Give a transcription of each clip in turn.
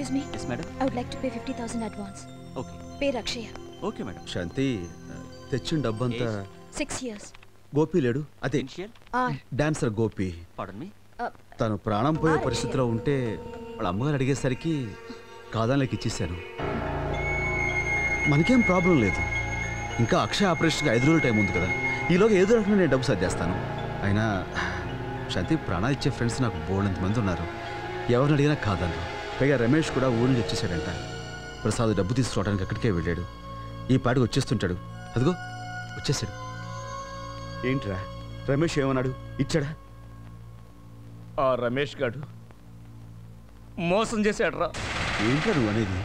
Excuse me. Yes, madam. I would like to pay 50,000 advance. Okay. Pay Rakshaya. Okay, madam. శాంతి తెచ్చిన డబ్బంతా 6 years. Gopi లేడు అదే Initial? R. Dancer Gopi Pardon me? తను ప్రాణం పోయే పరిస్థితిలో ఉంటే వాళ్ళ అమ్మగారు అడిగేసరికి కాదానికి ఇచ్చేసాను. మనకేం ప్రాబ్లం లేదు. ఇంకా అక్షయ ఆపరేషన్కి 5 రోజుల టైం ఉంది కదా, ఈలోగా ఏదో రకంగా నేను డబ్బు సర్దేస్తాను. అయినా శాంతి ప్రాణాలు ఇచ్చే ఫ్రెండ్స్ నాకు బోల్డంత మంది ఉన్నారు, ఎవరిని అడిగినా కాదన్నారు. పైగా రమేష్ కూడా ఊరిని వచ్చేసాడంట. ప్రసాద్ డబ్బు తీసుకోవడానికి అక్కడికే వెళ్ళాడు. ఈ పాటికి వచ్చేస్తుంటాడు. అదిగో వచ్చేసాడు. ఏంట్రా రమేష్ ఏమన్నాడు? ఇచ్చాడా? ఆ రమేష్ గాడు మోసం చేశాడురా. ఏంట్రా నువ్వు అనేది?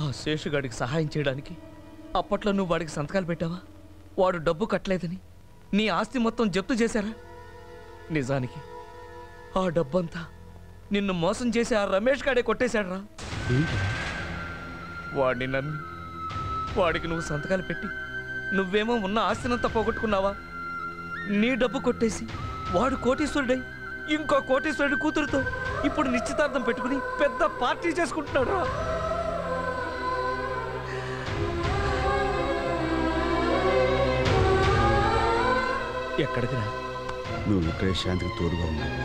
ఆ శేషుగాడికి సహాయం చేయడానికి అప్పట్లో నువ్వు వాడికి సంతకాలు పెట్టావా? వాడు డబ్బు కట్టలేదని నీ ఆస్తి మొత్తం జప్తు చేశారా? నిజానికి ఆ డబ్బంతా నిన్ను మోసం చేసి ఆ రమేష్ గాడే కొట్టేశాడురా. వాడిని నమ్మి వాడికి నువ్వు సంతకాలు పెట్టి నువ్వేమో ఉన్న ఆస్తినంతా పోగొట్టుకున్నావా? నీ డబ్బు కొట్టేసి వాడు కోటీశ్వరుడై ఇంకో కోటీశ్వరుడి కూతురుతో ఇప్పుడు నిశ్చితార్థం పెట్టుకుని పెద్ద పార్టీ చేసుకుంటున్నాడు. ఎక్కడికి రా? నువ్వు ఇక్కడే శాంతికి తోడుగా ఉన్నావు.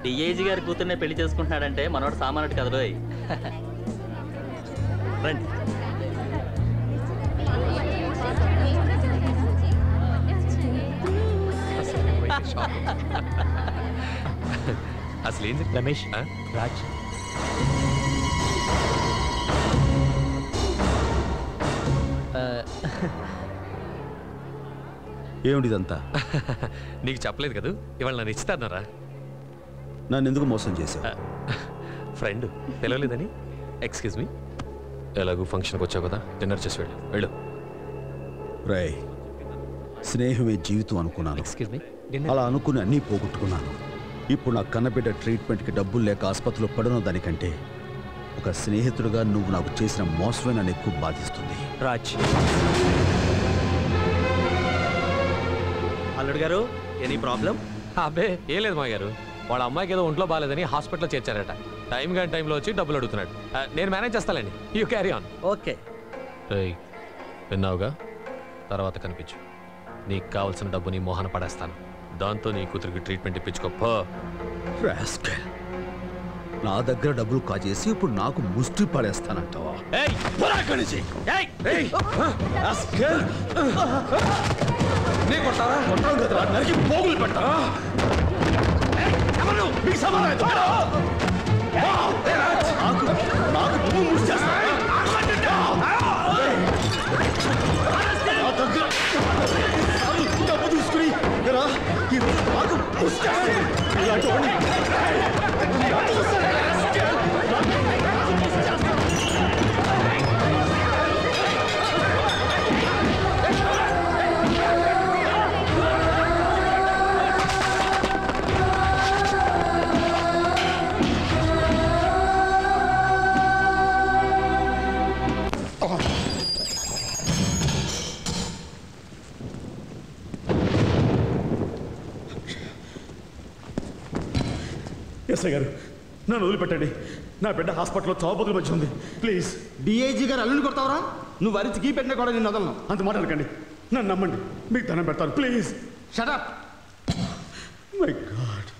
డిఐజీ గారి కూతుర్నే పెళ్లి చేసుకుంటున్నాడంటే మనోడు సామాన్యుడు కదలోయ్. రండి. అసలు ఏంది రమేష్? రాజ్ ఏమిటిదంతా? నీకు చెప్పలేదు కదా ఇవాళ నన్ను ఇస్తారా? నన్ను ఎందుకు మోసం చేశావు? ఫ్రెండ్ పిలవలేదని. ఎక్స్క్యూజ్ మీ, ఎలాగూ ఫంక్షన్కి వచ్చావు కదా, డిన్నర్ చేసి వెళ్ళు. రై, స్నేహమే జీవితం అనుకున్నాను. ఎక్స్క్యూజ్ మీ, అలా అనుకుని అన్నీ పోగొట్టుకున్నాను. ఇప్పుడు నా కన్నబిడ్డ ట్రీట్మెంట్కి డబ్బులు లేక ఆసుపత్రిలో పడిన దానికంటే ఒక స్నేహితుడిగా నువ్వు నాకు చేసిన మోసమే నన్ను ఎక్కువ బాధిస్తుంది. రాజ్, అల్లుడు గారు, ఎనీ ప్రాబ్లం? అబ్బే ఏం లేదు మా గారు, వాళ్ళ అమ్మాయికి ఏదో ఒంట్లో బాగాలేదని హాస్పిటల్లో చేర్చారట. టైంలో వచ్చి డబ్బులు అడుగుతున్నాడు. నేను మేనేజ్ చేస్తానండి, యూ క్యారీ ఆన్. ఓకే. విన్నావుగా, తర్వాత కనిపించు. నీకు కావాల్సిన డబ్బు నీ మోహన పడేస్తాను. దాంతో నీ కూతురికి ట్రీట్మెంట్ ఇప్పించుకోపో. నా దగ్గర డబ్బులు కాజేసి ఇప్పుడు నాకు ముష్టి పడేస్తానంటావా? పోగులు పెట్టా. డబ్బు తీసుకుని ఎస్ఐ గారు, నన్ను వదిలిపెట్టండి. నా బిడ్డ హాస్పిటల్లో చావుబతుల మధ్య ఉంది. ప్లీజ్. డిఐజీ గారు అల్లుని కొడతావరా? నువ్వు అరిచి గీ పెట్టినా కూడా నేను వదలను. అంత మాట అనకండి. నన్ను నమ్మండి, మీకు దండం పెడతాను. Please shut up. My God.